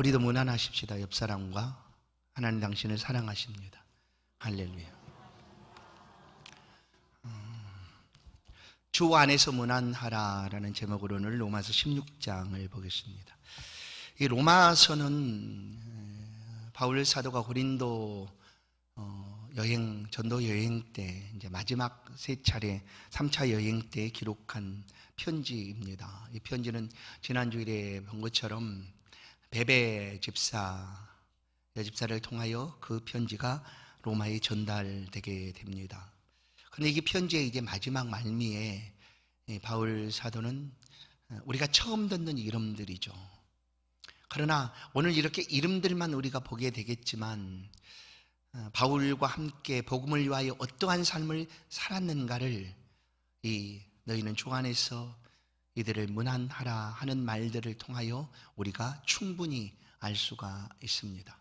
우리도 무난하십시다. 옆 사람과 하나님 당신을 사랑하십니다. 할렐루야. 주 안에서 무난하라라는 제목으로 오늘 로마서 16장을 보겠습니다. 이 로마서는 바울 사도가 고린도 전도 여행 때 이제 마지막 세 차례 3차 여행 때 기록한 편지입니다. 이 편지는 지난 주일에 본 것처럼 베베 여집사를 통하여 그 편지가 로마에 전달되게 됩니다. 그런데 이게 편지의 이제 마지막 말미에 바울 사도는 우리가 처음 듣는 이름들이죠. 그러나 오늘 이렇게 이름들만 우리가 보게 되겠지만 바울과 함께 복음을 위하여 어떠한 삶을 살았는가를 너희는 주 안에서 이들을 무난하라 하는 말들을 통하여 우리가 충분히 알 수가 있습니다.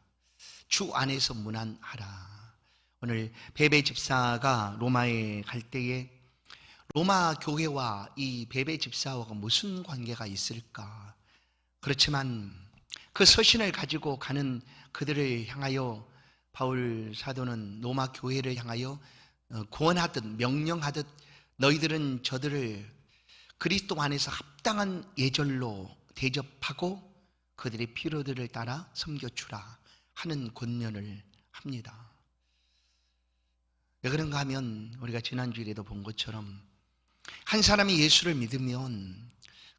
주 안에서 무난하라. 오늘 베베 집사가 로마에 갈 때에 로마 교회와 이 베베 집사와 무슨 관계가 있을까? 그렇지만 그 서신을 가지고 가는 그들을 향하여 바울 사도는 로마 교회를 향하여 권하듯 명령하듯 너희들은 저들을 그리스도 안에서 합당한 예절로 대접하고 그들의 필요들을 따라 섬겨주라 하는 권면을 합니다. 왜 그런가 하면 우리가 지난주에도 본 것처럼 한 사람이 예수를 믿으면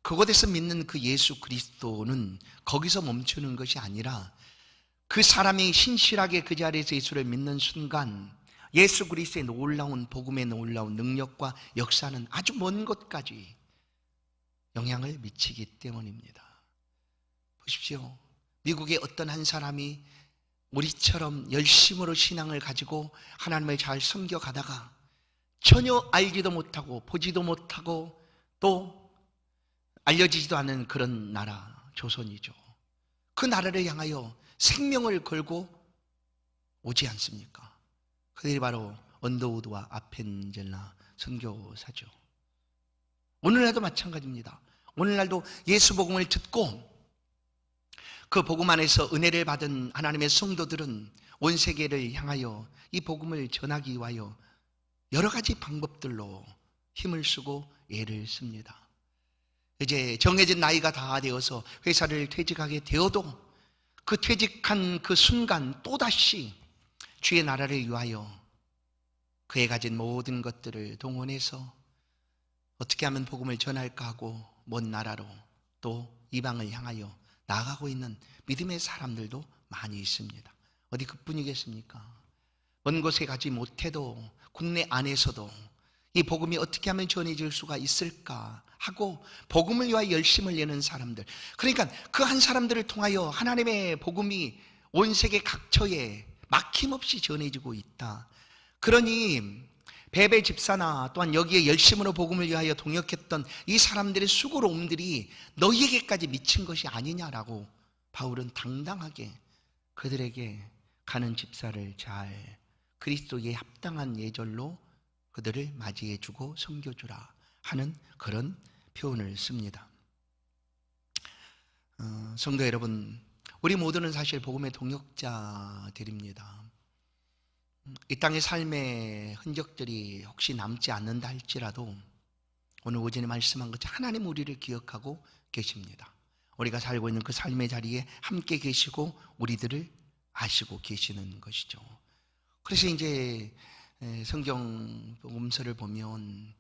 그곳에서 믿는 그 예수 그리스도는 거기서 멈추는 것이 아니라 그 사람이 신실하게 그 자리에서 예수를 믿는 순간 예수 그리스도의 놀라운 복음의 놀라운 능력과 역사는 아주 먼 곳까지 영향을 미치기 때문입니다. 보십시오. 미국의 어떤 한 사람이 우리처럼 열심으로 신앙을 가지고 하나님을 잘 섬겨가다가 전혀 알지도 못하고 보지도 못하고 또 알려지지도 않은 그런 나라 조선이죠. 그 나라를 향하여 생명을 걸고 오지 않습니까? 그들이 바로 언더우드와 아펜젤라 선교사죠. 오늘날도 마찬가지입니다. 오늘날도 예수 복음을 듣고 그 복음 안에서 은혜를 받은 하나님의 성도들은 온 세계를 향하여 이 복음을 전하기 위하여 여러 가지 방법들로 힘을 쓰고 애를 씁니다. 이제 정해진 나이가 다 되어서 회사를 퇴직하게 되어도 그 퇴직한 그 순간 또다시 주의 나라를 위하여 그에 가진 모든 것들을 동원해서 어떻게 하면 복음을 전할까 하고 먼 나라로 또 이방을 향하여 나아가고 있는 믿음의 사람들도 많이 있습니다. 어디 그뿐이겠습니까? 먼 곳에 가지 못해도 국내 안에서도 이 복음이 어떻게 하면 전해질 수가 있을까 하고 복음을 위하여 열심을 내는 사람들, 그러니까 그 한 사람들을 통하여 하나님의 복음이 온 세계 각처에 막힘없이 전해지고 있다. 그러니 베베 집사나 또한 여기에 열심으로 복음을 위하여 동역했던 이 사람들의 수고로움들이 너희에게까지 미친 것이 아니냐라고 바울은 당당하게 그들에게 가는 집사를 잘 그리스도의 합당한 예절로 그들을 맞이해주고 섬겨주라 하는 그런 표현을 씁니다. 성도 여러분, 우리 모두는 사실 복음의 동역자들입니다. 이 땅의 삶의 흔적들이 혹시 남지 않는다 할지라도 오늘 오전에 말씀한 것처럼 하나님 우리를 기억하고 계십니다. 우리가 살고 있는 그 삶의 자리에 함께 계시고 우리들을 아시고 계시는 것이죠. 그래서 이제 성경 복음서를 보면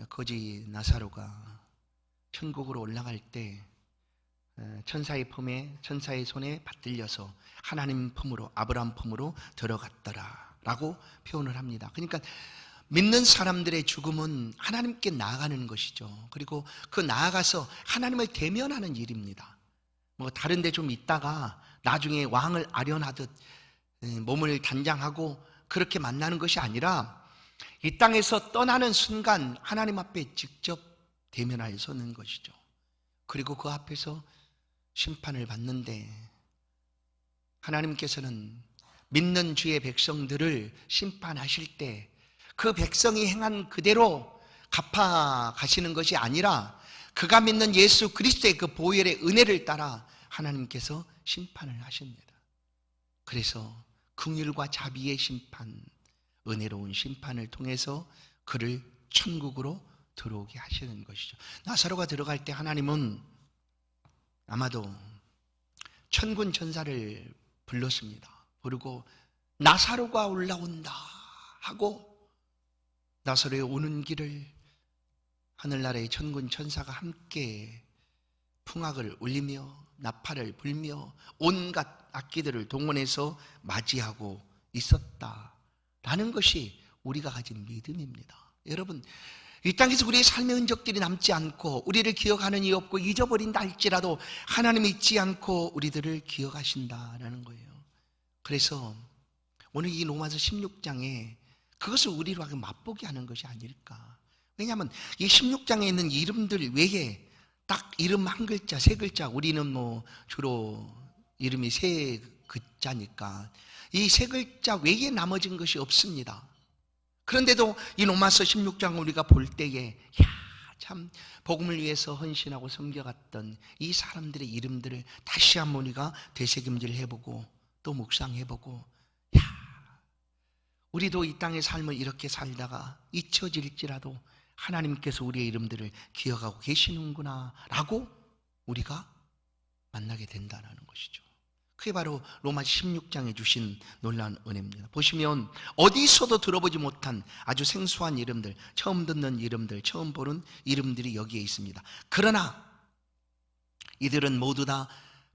거지 나사로가 천국으로 올라갈 때 천사의 품에 천사의 손에 받들려서 하나님 품으로 아브라함 품으로 들어갔더라 라고 표현을 합니다. 그러니까 믿는 사람들의 죽음은 하나님께 나아가는 것이죠. 그리고 그 나아가서 하나님을 대면하는 일입니다. 뭐 다른 데 좀 있다가 나중에 왕을 아련하듯 몸을 단장하고 그렇게 만나는 것이 아니라 이 땅에서 떠나는 순간 하나님 앞에 직접 대면하여 서는 것이죠. 그리고 그 앞에서 심판을 받는데 하나님께서는 믿는 주의 백성들을 심판하실 때 그 백성이 행한 그대로 갚아 가시는 것이 아니라 그가 믿는 예수 그리스도의 그 보혈의 은혜를 따라 하나님께서 심판을 하십니다. 그래서 긍휼과 자비의 심판, 은혜로운 심판을 통해서 그를 천국으로 들어오게 하시는 것이죠. 나사로가 들어갈 때 하나님은 아마도 천군 천사를 불렀습니다. 부르고 나사로가 올라온다 하고 나사로의 오는 길을 하늘나라의 천군 천사가 함께 풍악을 울리며 나팔을 불며 온갖 악기들을 동원해서 맞이하고 있었다라는 것이 우리가 가진 믿음입니다. 여러분, 이 땅에서 우리의 삶의 흔적들이 남지 않고 우리를 기억하는 이 없고 잊어버린다 할지라도 하나님이 잊지 않고 우리들을 기억하신다라는 거예요. 그래서 오늘 이 로마서 16장에 그것을 우리로 하여금 맛보게 하는 것이 아닐까. 왜냐하면 이 16장에 있는 이름들 외에 딱 이름 한 글자, 세 글자, 우리는 뭐 주로 이름이 세 글자니까 이 세 글자 외에 나머진 것이 없습니다. 그런데도 이 로마서 16장을 우리가 볼 때에 참 복음을 위해서 헌신하고 섬겨갔던 이 사람들의 이름들을 다시 한번 우리가 되새김질 해보고 또 묵상해보고 우리도 이 땅의 삶을 이렇게 살다가 잊혀질지라도 하나님께서 우리의 이름들을 기억하고 계시는구나 라고 우리가 만나게 된다는 것이죠. 그게 바로 로마 16장에 주신 놀라운 은혜입니다. 보시면 어디서도 들어보지 못한 아주 생소한 이름들, 처음 듣는 이름들, 처음 보는 이름들이 여기에 있습니다. 그러나 이들은 모두 다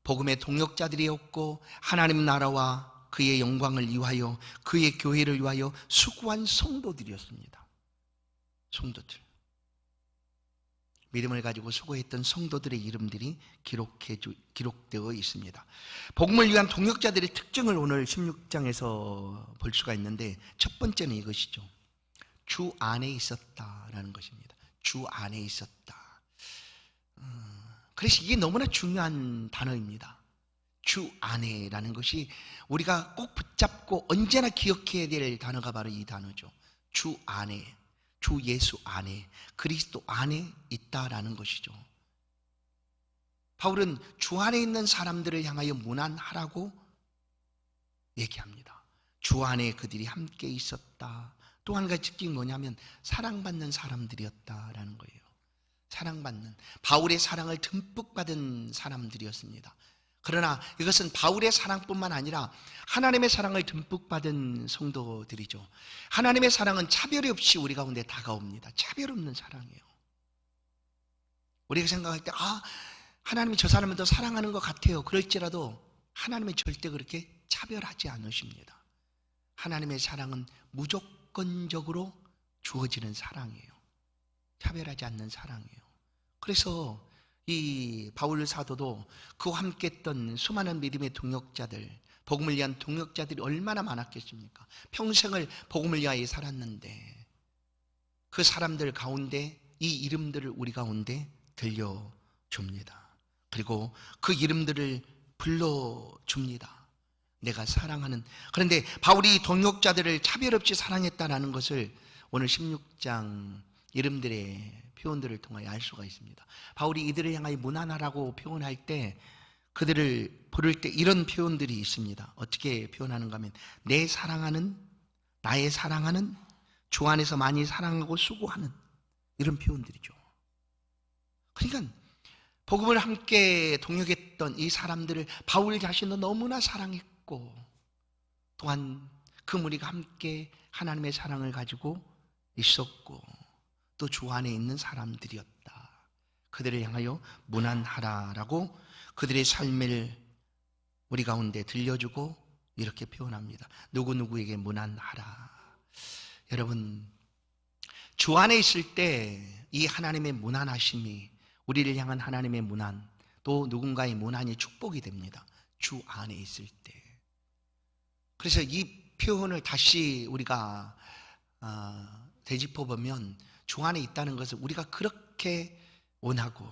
복음의 동역자들이었고 하나님 나라와 그의 영광을 위하여 그의 교회를 위하여 수고한 성도들이었습니다. 성도들, 믿음을 가지고 수고했던 성도들의 이름들이 기록되어 있습니다. 복음을 위한 동역자들의 특징을 오늘 16장에서 볼 수가 있는데 첫 번째는 이것이죠. 주 안에 있었다라는 것입니다. 주 안에 있었다. 그래서 이게 너무나 중요한 단어입니다. 주 안에라는 것이 우리가 꼭 붙잡고 언제나 기억해야 될 단어가 바로 이 단어죠. 주 안에, 주 예수 안에, 그리스도 안에 있다라는 것이죠. 바울은 주 안에 있는 사람들을 향하여 문안하라고 얘기합니다. 주 안에 그들이 함께 있었다. 또 한 가지 특징이 뭐냐면 사랑받는 사람들이었다라는 거예요. 사랑받는, 바울의 사랑을 듬뿍 받은 사람들이었습니다. 그러나 이것은 바울의 사랑뿐만 아니라 하나님의 사랑을 듬뿍 받은 성도들이죠. 하나님의 사랑은 차별이 없이 우리 가운데 다가옵니다. 차별 없는 사랑이에요. 우리가 생각할 때 하나님이 저 사람을 더 사랑하는 것 같아요. 그럴지라도 하나님은 절대 그렇게 차별하지 않으십니다. 하나님의 사랑은 무조건적으로 주어지는 사랑이에요. 차별하지 않는 사랑이에요. 그래서 이 바울 사도도 그와 함께 했던 수많은 믿음의 동역자들, 복음을 위한 동역자들이 얼마나 많았겠습니까? 평생을 복음을 위하여 살았는데 그 사람들 가운데 이 이름들을 우리 가운데 들려줍니다. 그리고 그 이름들을 불러줍니다. 내가 사랑하는. 그런데 바울이 동역자들을 차별 없이 사랑했다는 것을 오늘 16장 이름들의 표현들을 통하여 알 수가 있습니다. 바울이 이들을 향하여 문안하라고 표현할 때 그들을 부를 때 이런 표현들이 있습니다. 어떻게 표현하는가 하면 내 사랑하는, 나의 사랑하는, 주 안에서 많이 사랑하고 수고하는, 이런 표현들이죠. 그러니까 복음을 함께 동역했던 이 사람들을 바울 자신도 너무나 사랑했고 또한 그 무리가 함께 하나님의 사랑을 가지고 있었고 또 주 안에 있는 사람들이었다. 그들을 향하여 문안하라라고 그들의 삶을 우리 가운데 들려주고 이렇게 표현합니다. 누구누구에게 문안하라. 여러분, 주 안에 있을 때 이 하나님의 문안하심이 우리를 향한 하나님의 문안, 또 누군가의 문안이 축복이 됩니다. 주 안에 있을 때. 그래서 이 표현을 다시 우리가 되짚어보면 주 안에 있다는 것은 우리가 그렇게 원하고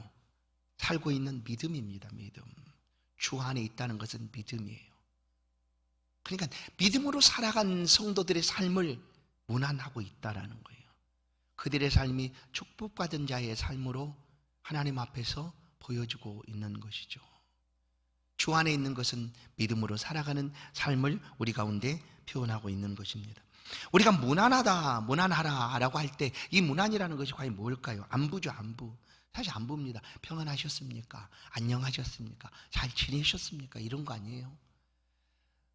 살고 있는 믿음입니다. 믿음. 주 안에 있다는 것은 믿음이에요. 그러니까 믿음으로 살아간 성도들의 삶을 문안하고 있다라는 거예요. 그들의 삶이 축복받은 자의 삶으로 하나님 앞에서 보여주고 있는 것이죠. 주 안에 있는 것은 믿음으로 살아가는 삶을 우리 가운데 표현하고 있는 것입니다. 우리가 무난하다, 무난하라 라고 할 때 이 무난이라는 것이 과연 뭘까요? 안부죠, 안부. 사실 안부입니다. 평안하셨습니까? 안녕하셨습니까? 잘 지내셨습니까? 이런 거 아니에요.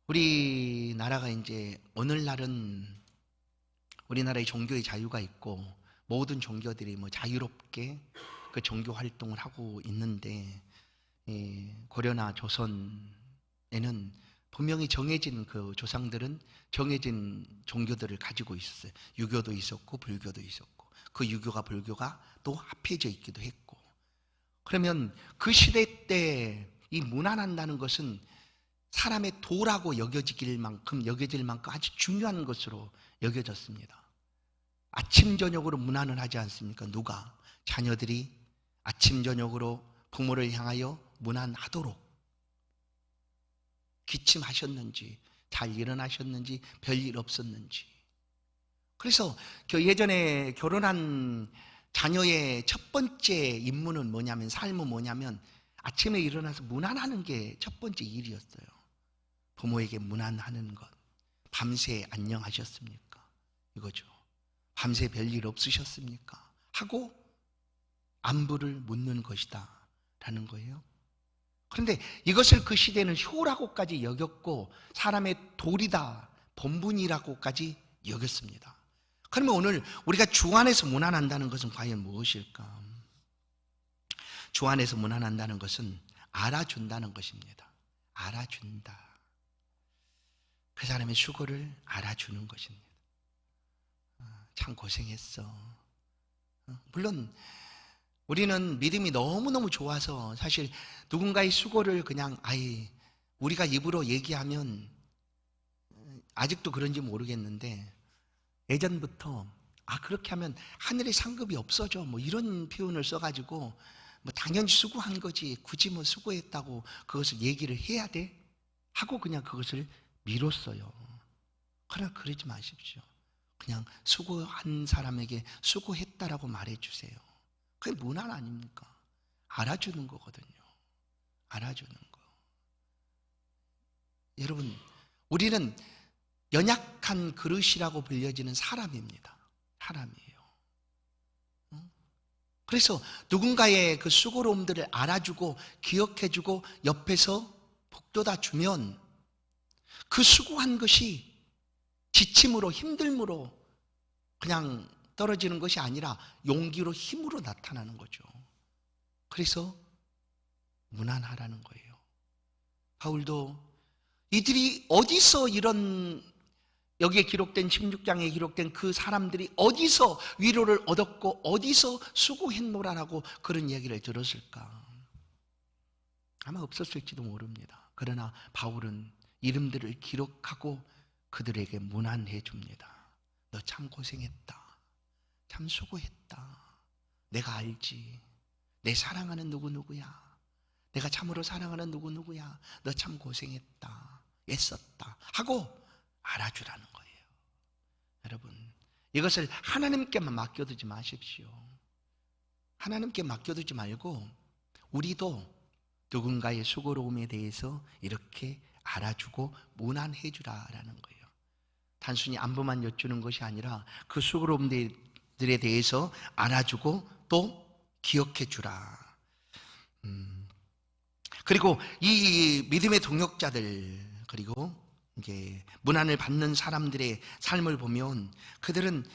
우리나라가 이제 오늘날은 우리나라의 종교의 자유가 있고 모든 종교들이 뭐 자유롭게 그 종교 활동을 하고 있는데, 고려나 조선에는 분명히 정해진 그 조상들은 정해진 종교들을 가지고 있었어요. 유교도 있었고 불교도 있었고, 그 유교가 불교가 또 합해져 있기도 했고. 그러면 그 시대 때 이 문안한다는 것은 사람의 도라고 여겨질 만큼 아주 중요한 것으로 여겨졌습니다. 아침 저녁으로 문안을 하지 않습니까? 누가? 자녀들이 아침 저녁으로 부모를 향하여 문안하도록. 기침하셨는지, 잘 일어나셨는지, 별일 없었는지. 그래서 예전에 결혼한 자녀의 첫 번째 임무는 뭐냐면, 삶은 뭐냐면 아침에 일어나서 문안하는 게 첫 번째 일이었어요. 부모에게 문안하는 것. 밤새 안녕하셨습니까? 이거죠. 밤새 별일 없으셨습니까? 하고 안부를 묻는 것이다 라는 거예요. 그런데 이것을 그 시대는 효라고까지 여겼고 사람의 도리다, 본분이라고까지 여겼습니다. 그러면 오늘 우리가 주 안에서 문안한다는 것은 과연 무엇일까? 주 안에서 문안한다는 것은 알아준다는 것입니다. 알아준다. 그 사람의 수고를 알아주는 것입니다. 참 고생했어. 물론 우리는 믿음이 너무너무 좋아서 사실 누군가의 수고를 그냥 우리가 입으로 얘기하면, 아직도 그런지 모르겠는데 예전부터 그렇게 하면 하늘의 상급이 없어져 뭐 이런 표현을 써가지고 뭐 당연히 수고한 거지 굳이 뭐 수고했다고 그것을 얘기를 해야 돼? 하고 그냥 그것을 미뤘어요. 그러나 그러지 마십시오. 그냥 수고한 사람에게 수고했다라고 말해주세요. 그게 문안 아닙니까? 알아주는 거거든요. 알아주는 거. 여러분, 우리는 연약한 그릇이라고 불려지는 사람입니다. 사람이에요. 그래서 누군가의 그 수고로움들을 알아주고 기억해주고 옆에서 북돋아 주면 그 수고한 것이 지침으로, 힘듦으로 그냥 떨어지는 것이 아니라 용기로, 힘으로 나타나는 거죠. 그래서 문안하라는 거예요. 바울도 이들이 어디서 이런, 여기에 기록된 16장에 기록된 그 사람들이 어디서 위로를 얻었고 어디서 수고했노라라고 그런 얘기를 들었을까? 아마 없었을지도 모릅니다. 그러나 바울은 이름들을 기록하고 그들에게 문안해 줍니다. 너 참 고생했다. 참 수고했다. 내가 알지. 내 사랑하는 누구누구야. 내가 참으로 사랑하는 누구누구야. 너 참 고생했다. 애썼다. 하고 알아주라는 거예요. 여러분, 이것을 하나님께만 맡겨두지 마십시오. 하나님께 맡겨두지 말고 우리도 누군가의 수고로움에 대해서 이렇게 알아주고 문안해 주라라는 거예요. 단순히 안부만 여쭈는 것이 아니라 그 수고로움들에 대해서 알아주고 또 기억해 주라. 그리고 이 믿음의 동역자들, 그리고 이제 문안을 받는 사람들의 삶을 보면 그들은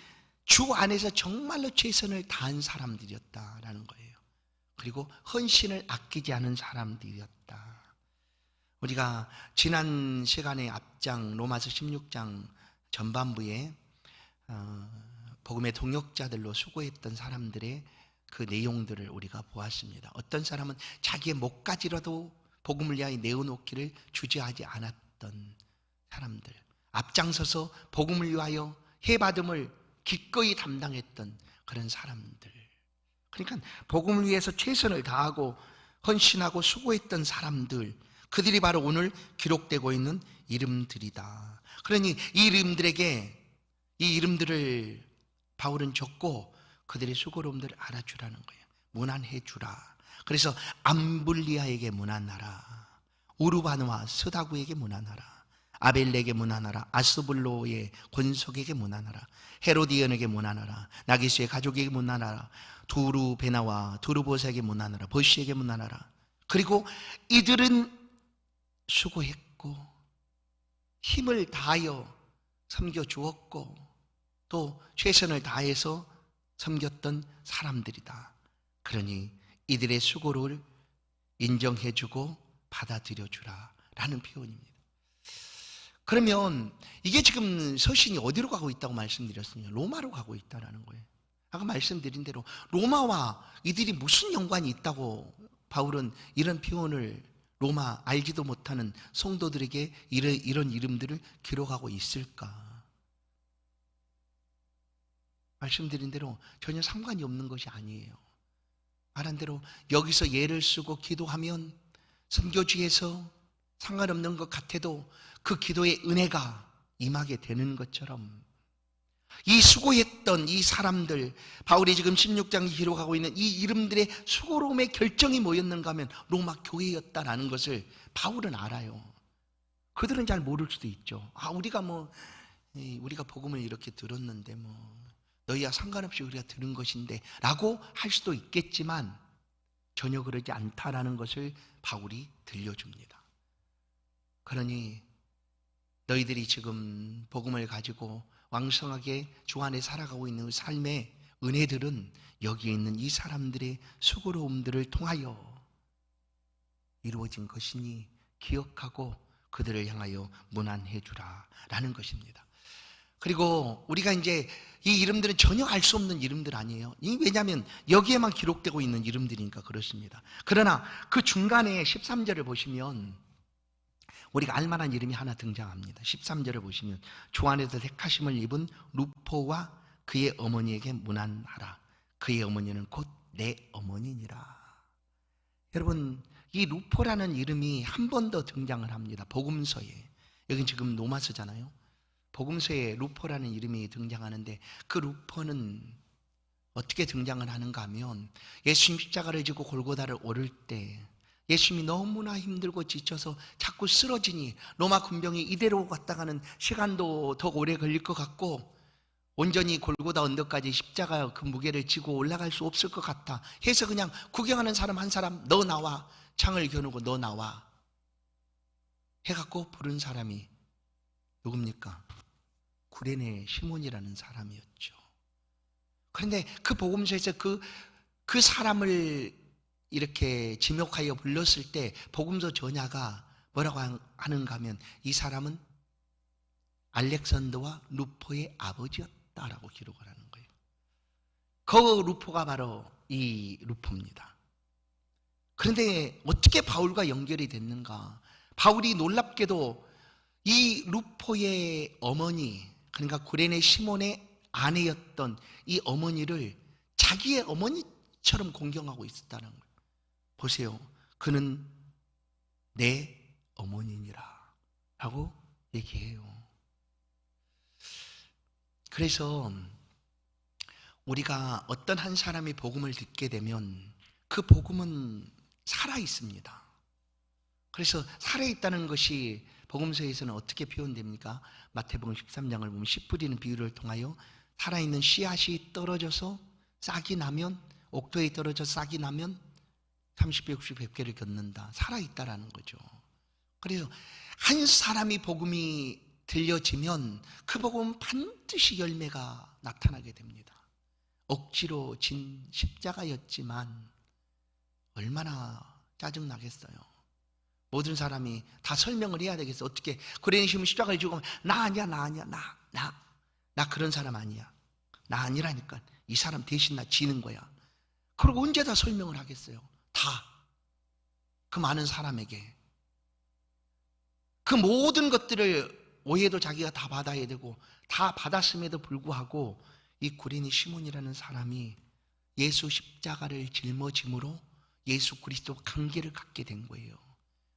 주 안에서 정말로 최선을 다한 사람들이었다라는 거예요. 그리고 헌신을 아끼지 않은 사람들이었다. 우리가 지난 시간에 앞장 로마서 16장 전반부에 복음의 동역자들로 수고했던 사람들의 그 내용들을 우리가 보았습니다. 어떤 사람은 자기의 목까지라도 복음을 위하여 내어놓기를 주저하지 않았던 사람들, 앞장서서 복음을 위하여 해받음을 기꺼이 담당했던 그런 사람들, 그러니까 복음을 위해서 최선을 다하고 헌신하고 수고했던 사람들, 그들이 바로 오늘 기록되고 있는 이름들이다. 그러니 이 이름들을 바울은 적고 그들의 수고로움들을 알아주라는 거예요. 문안해 주라. 그래서 암블리아에게 문안하라. 우르바누와 스다구에게 문안하라. 아벨에게 문안하라. 아스불로의 권속에게 문안하라. 헤로디언에게 문안하라. 나기스의 가족에게 문안하라. 두루베나와 두루보스에게 문안하라. 버시에게 문안하라. 그리고 이들은 수고했고 힘을 다하여 섬겨주었고 또 최선을 다해서 섬겼던 사람들이다. 그러니 이들의 수고를 인정해주고 받아들여주라 라는 표현입니다. 그러면 이게 지금 서신이 어디로 가고 있다고 말씀드렸습니다. 로마로 가고 있다는 거예요. 아까 말씀드린 대로 로마와 이들이 무슨 연관이 있다고 바울은 이런 표현을 로마 알지도 못하는 성도들에게 이런 이름들을 기록하고 있을까? 말씀드린 대로 전혀 상관이 없는 것이 아니에요. 말한 대로 여기서 예를 쓰고 기도하면 선교지에서 상관없는 것 같아도 그 기도의 은혜가 임하게 되는 것처럼 이 수고했던 이 사람들, 바울이 지금 16장에 기록하고 있는 이 이름들의 수고로움의 결정이 뭐였는가 하면 로마 교회였다라는 것을 바울은 알아요. 그들은 잘 모를 수도 있죠. 우리가 복음을 이렇게 들었는데 너희와 상관없이 우리가 들은 것인데 라고 할 수도 있겠지만 전혀 그러지 않다라는 것을 바울이 들려줍니다. 그러니 너희들이 지금 복음을 가지고 왕성하게 주 안에 살아가고 있는 삶의 은혜들은 여기에 있는 이 사람들의 수고로움들을 통하여 이루어진 것이니 기억하고 그들을 향하여 문안해 주라 라는 것입니다. 그리고 우리가 이제 이 이름들은 전혀 알 수 없는 이름들 아니에요. 왜냐하면 여기에만 기록되고 있는 이름들이니까 그렇습니다. 그러나 그 중간에 13절을 보시면 우리가 알만한 이름이 하나 등장합니다. 13절을 보시면 주 안에서 택하심을 입은 루포와 그의 어머니에게 문안하라. 그의 어머니는 곧 내 어머니니라. 여러분, 이 루포라는 이름이 한 번 더 등장을 합니다. 복음서에. 여긴 지금 로마서잖아요. 복음서에 루포라는 이름이 등장하는데 그 루포는 어떻게 등장을 하는가 하면 예수님 십자가를 지고 골고다를 오를 때 예수님이 너무나 힘들고 지쳐서 자꾸 쓰러지니 로마 군병이 이대로 갔다가는 시간도 더 오래 걸릴 것 같고 온전히 골고다 언덕까지 십자가 그 무게를 지고 올라갈 수 없을 것 같아 해서 그냥 구경하는 사람 한 사람 너 나와, 창을 겨누고 너 나와 해갖고 부른 사람이 누굽니까? 구레네 시몬이라는 사람이었죠. 그런데 그 복음서에서 그 사람을 이렇게 지목하여 불렀을 때 복음서 저자가 뭐라고 하는가 하면 이 사람은 알렉산더와 루포의 아버지였다라고 기록을 하는 거예요. 그 루포가 바로 이 루포입니다. 그런데 어떻게 바울과 연결이 됐는가? 바울이 놀랍게도 이 루포의 어머니, 그러니까 구레네 시몬의 아내였던 이 어머니를 자기의 어머니처럼 공경하고 있었다는 거예요. 보세요. 그는 내 어머니니라 라고 얘기해요. 그래서 우리가 어떤 한 사람이 복음을 듣게 되면 그 복음은 살아있습니다. 그래서 살아있다는 것이 복음서에서는 어떻게 표현됩니까? 마태복음 13장을 보면 씨 뿌리는 비유를 통하여 살아있는 씨앗이 떨어져서 싹이 나면 옥토에 떨어져 싹이 나면 30배, 60, 100개를 겪는다. 살아있다라는 거죠. 그래서 한 사람이 복음이 들려지면 그 복음은 반드시 열매가 나타나게 됩니다. 억지로 진 십자가였지만 얼마나 짜증나겠어요. 모든 사람이 다 설명을 해야 되겠어. 어떻게 구레네 시몬 십자가를 지고 나 아니야, 나 그런 사람 아니야. 나 아니라니까. 이 사람 대신 나 지는 거야. 그리고 언제 다 설명을 하겠어요? 다. 그 많은 사람에게. 그 모든 것들을 오해도 자기가 다 받아야 되고 다 받았음에도 불구하고 이 구레네 시몬이라는 사람이 예수 십자가를 짊어짐으로 예수 그리스도 관계를 갖게 된 거예요.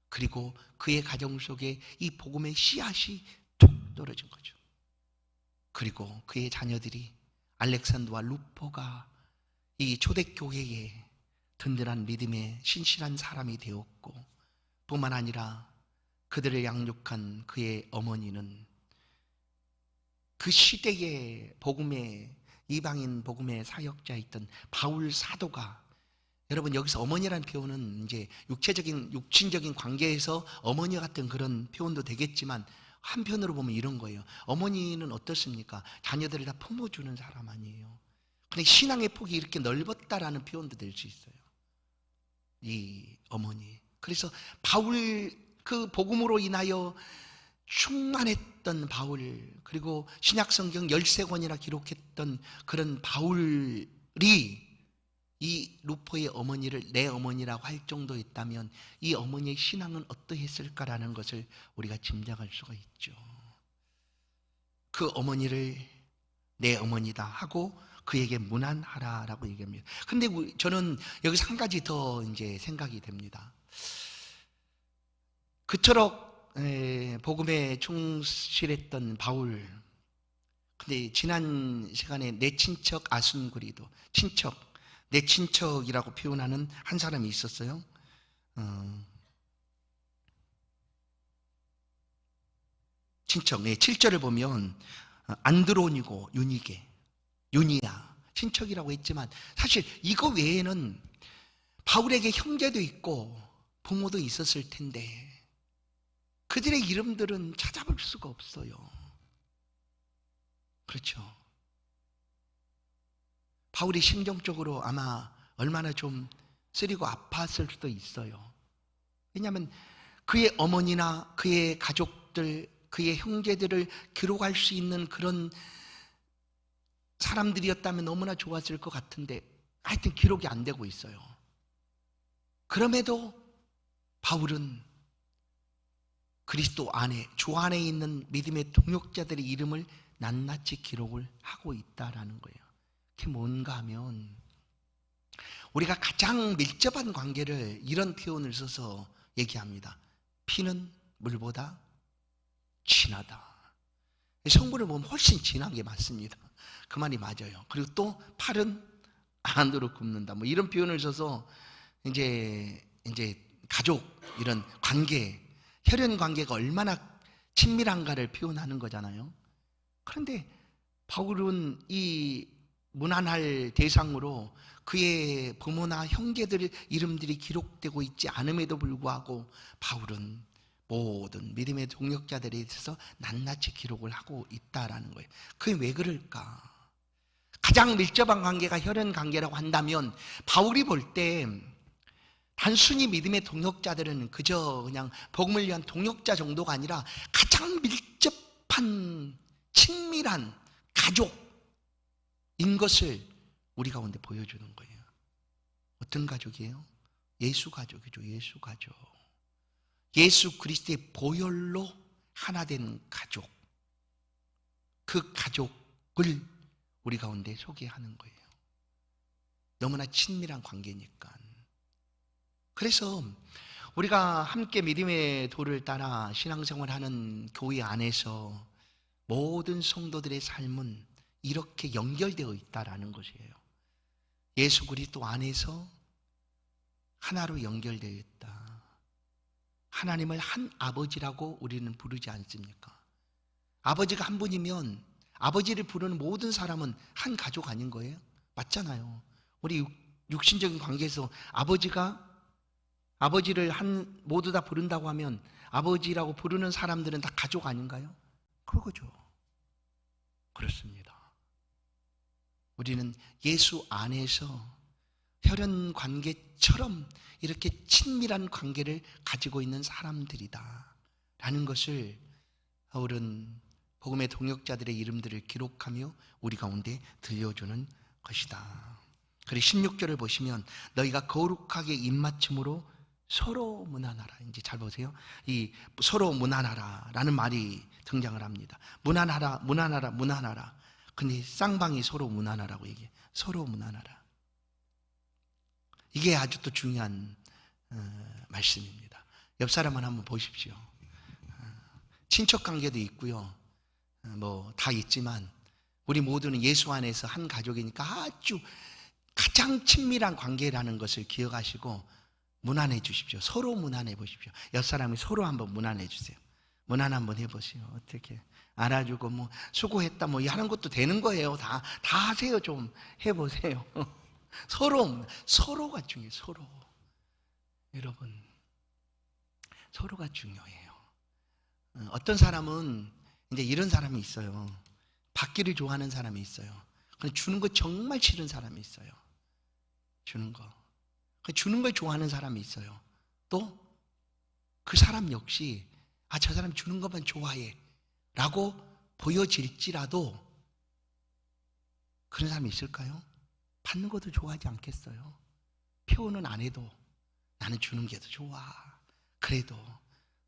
그리고 그의 가정 속에 이 복음의 씨앗이 툭 떨어진 거죠. 그리고 그의 자녀들이 알렉산더와 루포가 이 초대교회에 든든한 믿음의 신실한 사람이 되었고 뿐만 아니라 그들을 양육한 그의 어머니는 그 시대의 복음의 이방인 복음의 사역자였던 바울 사도가, 여러분 여기서 어머니라는 표현은 이제 육친적인 관계에서 어머니 같은 그런 표현도 되겠지만, 한편으로 보면 이런 거예요. 어머니는 어떻습니까? 자녀들을 다 품어주는 사람 아니에요. 근데 신앙의 폭이 이렇게 넓었다라는 표현도 될 수 있어요, 이 어머니. 그래서 바울, 그 복음으로 인하여 충만했던 바울, 그리고 신약성경 13권이나 기록했던 그런 바울이 이 루포의 어머니를 내 어머니라고 할 정도였다면 이 어머니의 신앙은 어떠했을까라는 것을 우리가 짐작할 수가 있죠. 그 어머니를 내 어머니다 하고 그에게 문안하라라고 얘기합니다. 근데 저는 여기서 한 가지 더 이제 생각이 됩니다. 그토록 복음에 충실했던 바울, 근데 지난 시간에 내 친척 아순구리도, 내 친척이라고 표현하는 한 사람이 있었어요. 친척, 7절을 보면 안드로니고 유니야 친척이라고 했지만, 사실 이거 외에는 바울에게 형제도 있고 부모도 있었을 텐데 그들의 이름들은 찾아볼 수가 없어요. 그렇죠. 바울이 심정적으로 아마 얼마나 좀 쓰리고 아팠을 수도 있어요. 왜냐하면 그의 어머니나 그의 가족들, 그의 형제들을 기록할 수 있는 그런 사람들이었다면 너무나 좋았을 것 같은데 하여튼 기록이 안 되고 있어요. 그럼에도 바울은 그리스도 안에, 주 안에 있는 믿음의 동역자들의 이름을 낱낱이 기록을 하고 있다라는 거예요. 그게 뭔가 하면 우리가 가장 밀접한 관계를 이런 표현을 써서 얘기합니다. 피는 물보다 진하다. 성분을 보면 훨씬 진한 게 맞습니다. 그 말이 맞아요. 그리고 또 팔은 안으로 굽는다. 뭐 이런 표현을 써서 이제 가족, 이런 관계, 혈연 관계가 얼마나 친밀한가를 표현하는 거잖아요. 그런데 바울은 이 문안할 대상으로 그의 부모나 형제들의 이름들이 기록되고 있지 않음에도 불구하고 바울은 모든 믿음의 동역자들에 대해서 낱낱이 기록을 하고 있다라는 거예요. 그게 왜 그럴까? 가장 밀접한 관계가 혈연 관계라고 한다면 바울이 볼 때 단순히 믿음의 동역자들은 그저 그냥 복음을 위한 동역자 정도가 아니라 가장 밀접한 친밀한 가족인 것을 우리 가운데 보여주는 거예요. 어떤 가족이에요? 예수 가족이죠. 예수 가족. 예수 그리스도의 보혈로 하나 된 가족. 그 가족을 우리 가운데 소개하는 거예요. 너무나 친밀한 관계니까. 그래서 우리가 함께 믿음의 도를 따라 신앙생활하는 교회 안에서 모든 성도들의 삶은 이렇게 연결되어 있다라는 것이에요. 예수 그리스도 안에서 하나로 연결되어 있다. 하나님을 한 아버지라고 우리는 부르지 않습니까? 아버지가 한 분이면 아버지를 부르는 모든 사람은 한 가족 아닌 거예요? 맞잖아요. 우리 육신적인 관계에서 아버지를 모두 다 부른다고 하면 아버지라고 부르는 사람들은 다 가족 아닌가요? 그거죠. 그렇습니다. 우리는 예수 안에서 혈연 관계처럼 이렇게 친밀한 관계를 가지고 있는 사람들이다 라는 것을 바울은 복음의 동역자들의 이름들을 기록하며 우리 가운데 들려주는 것이다. 그리고 16절을 보시면 너희가 거룩하게 입맞춤으로 서로 문안하라. 이제 잘 보세요. 이 서로 문안하라 라는 말이 등장을 합니다. 문안하라. 근데 쌍방이 서로 문안하라고 얘기해. 서로 문안하라. 이게 아주 또 중요한 말씀입니다. 옆 사람을 한번 보십시오. 친척 관계도 있고요. 뭐 다 있지만 우리 모두는 예수 안에서 한 가족이니까 아주 가장 친밀한 관계라는 것을 기억하시고 문안해 주십시오. 서로 문안해 보십시오. 옆 사람이 서로 한번 문안해 주세요. 문안 한번 해보세요. 어떻게 알아주고 뭐 수고했다 뭐 하는 것도 되는 거예요. 다 하세요. 좀 해보세요. 서로가 중요해요. 서로. 여러분, 서로가 중요해요. 어떤 사람은 이제 이런 사람이 있어요. 받기를 좋아하는 사람이 있어요. 근데 주는 거 정말 싫은 사람이 있어요. 주는 걸 좋아하는 사람이 있어요. 또 그 사람 역시 저 사람 주는 것만 좋아해 라고 보여질지라도 그런 사람이 있을까요? 받는 것도 좋아하지 않겠어요? 표현은 안 해도 나는 주는 게 더 좋아. 그래도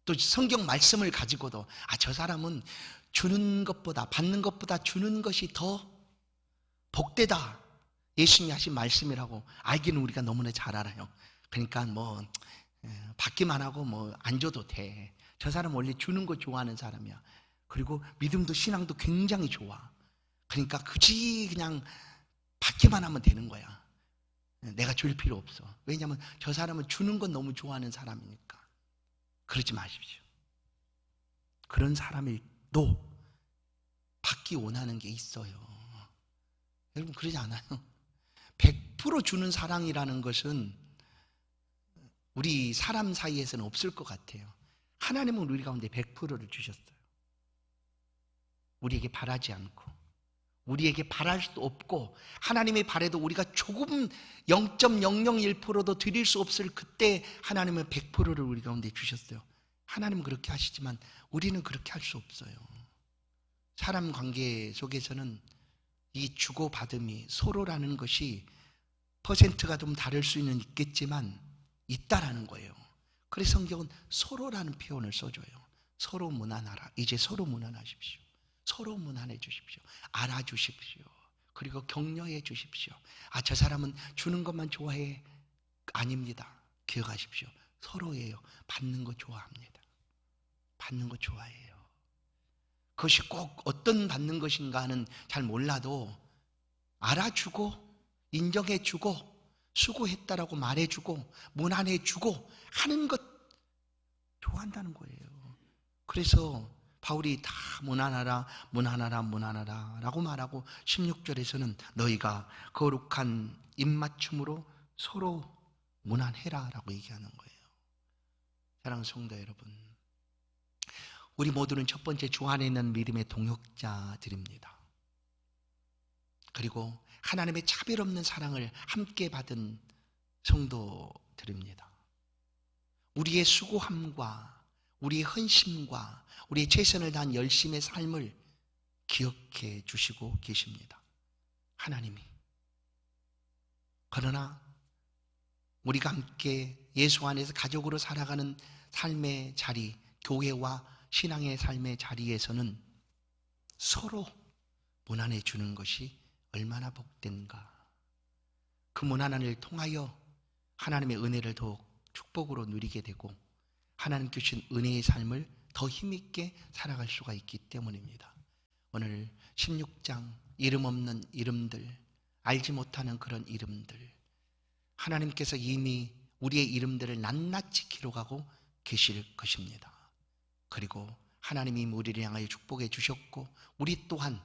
또 성경 말씀을 가지고도 저 사람은 주는 것보다 받는 것보다 주는 것이 더 복되다. 예수님이 하신 말씀이라고 알기는 우리가 너무나 잘 알아요. 그러니까 뭐 받기만 하고 뭐 안 줘도 돼. 저 사람 원래 주는 거 좋아하는 사람이야. 그리고 믿음도 신앙도 굉장히 좋아. 그러니까 굳이 그냥 받기만 하면 되는 거야. 내가 줄 필요 없어. 왜냐하면 저 사람은 주는 건 너무 좋아하는 사람이니까. 그러지 마십시오. 그런 사람도 받기 원하는 게 있어요. 여러분 그러지 않아요? 100% 주는 사랑이라는 것은 우리 사람 사이에서는 없을 것 같아요. 하나님은 우리 가운데 100%를 주셨어요. 우리에게 바라지 않고 우리에게 바랄 수도 없고 하나님이 바래도 우리가 조금 0.001%도 드릴 수 없을 그때 하나님은 100%를 우리 가운데 주셨어요. 하나님은 그렇게 하시지만 우리는 그렇게 할 수 없어요. 사람 관계 속에서는 이 주고받음이 서로라는 것이 퍼센트가 좀 다를 수는 있겠지만 있다라는 거예요. 그래서 성경은 서로라는 표현을 써줘요. 서로 문안하라. 이제 서로 문안하십시오. 서로 문안해 주십시오. 알아주십시오. 그리고 격려해 주십시오. 저 사람은 주는 것만 좋아해. 아닙니다. 기억하십시오. 서로예요. 받는 거 좋아합니다. 받는 거 좋아해요. 그것이 꼭 어떤 받는 것인가는 잘 몰라도 알아주고 인정해주고 수고했다라고 말해주고 문안해주고 하는 것 좋아한다는 거예요. 그래서 바울이 다 문안하라 문안하라 문안하라 라고 말하고 16절에서는 너희가 거룩한 입맞춤으로 서로 문안해라 라고 얘기하는 거예요. 사랑하는 성도 여러분, 우리 모두는 첫 번째 주 안에 있는 믿음의 동역자들입니다. 그리고 하나님의 차별 없는 사랑을 함께 받은 성도들입니다. 우리의 수고함과 우리의 헌신과 우리의 최선을 다한 열심의 삶을 기억해 주시고 계십니다. 하나님이. 그러나 우리가 함께 예수 안에서 가족으로 살아가는 삶의 자리, 교회와 신앙의 삶의 자리에서는 서로 문안해 주는 것이 얼마나 복된가. 그 문안을 통하여 하나님의 은혜를 더욱 축복으로 누리게 되고 하나님께 주신 은혜의 삶을 더 힘있게 살아갈 수가 있기 때문입니다. 오늘 16장 이름 없는 이름들, 알지 못하는 그런 이름들, 하나님께서 이미 우리의 이름들을 낱낱이 기록하고 계실 것입니다. 그리고 하나님이 우리를 향하여 축복해 주셨고 우리 또한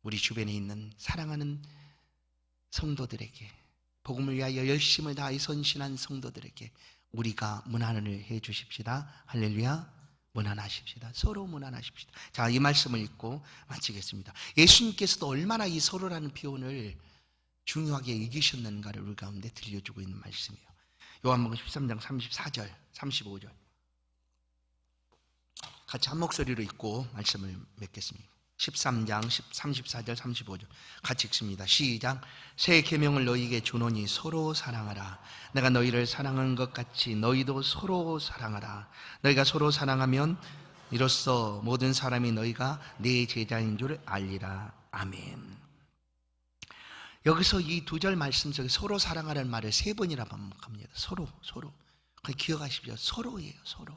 우리 주변에 있는 사랑하는 성도들에게 복음을 위하여 열심을 다해 선신한 성도들에게 우리가 문안을 해 주십시다. 할렐루야. 문안하십시다. 서로 문안하십시다. 자, 이 말씀을 읽고 마치겠습니다. 예수님께서도 얼마나 이 서로라는 표현을 중요하게 여기셨는가를 우리 가운데 들려주고 있는 말씀이에요. 요한복음 13장 34절 35절 같이 한 목소리로 읽고 말씀을 맺겠습니다. 13장 34절 35절 같이 읽습니다. 시작. 새 계명을 너희에게 주노니 서로 사랑하라. 내가 너희를 사랑한 것 같이 너희도 서로 사랑하라. 너희가 서로 사랑하면 이로써 모든 사람이 너희가 내 제자인 줄 알리라. 아멘. 여기서 이 두 절 말씀 속에 서로 사랑하라는 말을 세 번이나 반복합니다. 서로. 기억하십시오. 서로예요. 서로.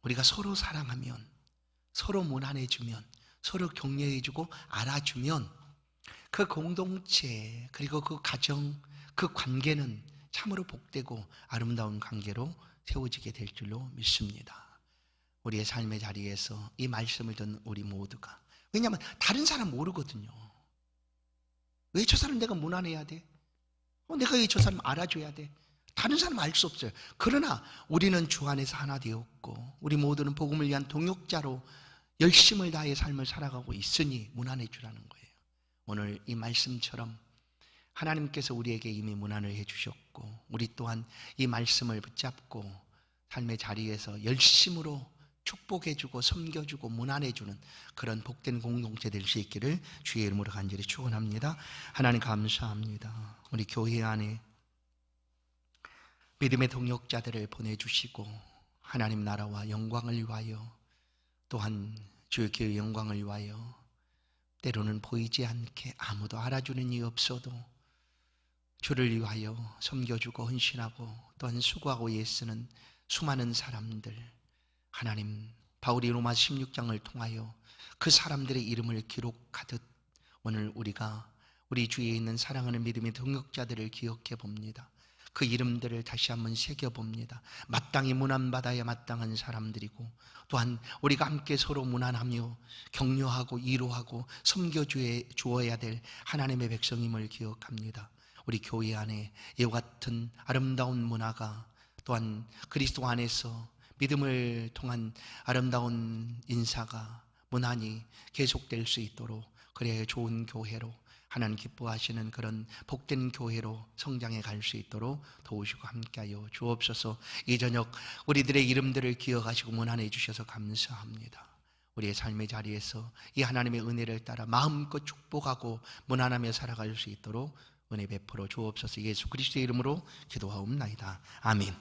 우리가 서로 사랑하면, 서로 문안해주면, 서로 격려해주고 알아주면 그 공동체, 그리고 그 가정, 그 관계는 참으로 복되고 아름다운 관계로 세워지게 될 줄로 믿습니다. 우리의 삶의 자리에서 이 말씀을 듣는 우리 모두가, 왜냐하면 다른 사람 모르거든요. 왜 저 사람 내가 무난해야 돼? 내가 왜 저 사람 알아줘야 돼? 다른 사람 알 수 없어요. 그러나 우리는 주 안에서 하나 되었고 우리 모두는 복음을 위한 동역자로 열심을 다해 삶을 살아가고 있으니 무난해 주라는 거예요. 오늘 이 말씀처럼 하나님께서 우리에게 이미 무난을 해주셨고 우리 또한 이 말씀을 붙잡고 삶의 자리에서 열심으로 축복해주고 섬겨주고 무난해주는 그런 복된 공동체 될 수 있기를 주의 이름으로 간절히 축원합니다. 하나님 감사합니다. 우리 교회 안에 믿음의 동역자들을 보내주시고 하나님 나라와 영광을 위하여 또한 주의 교회 영광을 위하여 때로는 보이지 않게 아무도 알아주는 이 없어도 주를 위하여 섬겨주고 헌신하고 또한 수고하고 애쓰는 수많은 사람들, 하나님 바울이 로마 16장을 통하여 그 사람들의 이름을 기록하듯 오늘 우리가 우리 주위에 있는 사랑하는 믿음의 동역자들을 기억해 봅니다. 그 이름들을 다시 한번 새겨봅니다. 마땅히 문안받아야 마땅한 사람들이고 또한 우리가 함께 서로 문안하며 격려하고 위로하고 섬겨주어야 될 하나님의 백성임을 기억합니다. 우리 교회 안에 이와 같은 아름다운 문화가 또한 그리스도 안에서 믿음을 통한 아름다운 인사가 무난히 계속될 수 있도록 그래야 좋은 교회로 하나님 기뻐하시는 그런 복된 교회로 성장해 갈 수 있도록 도우시고 함께하여 주옵소서. 이 저녁 우리들의 이름들을 기억하시고 문안해 주셔서 감사합니다. 우리의 삶의 자리에서 이 하나님의 은혜를 따라 마음껏 축복하고 문안하며 살아갈 수 있도록 은혜 베풀어 주옵소서. 예수 그리스도의 이름으로 기도하옵나이다. 아멘.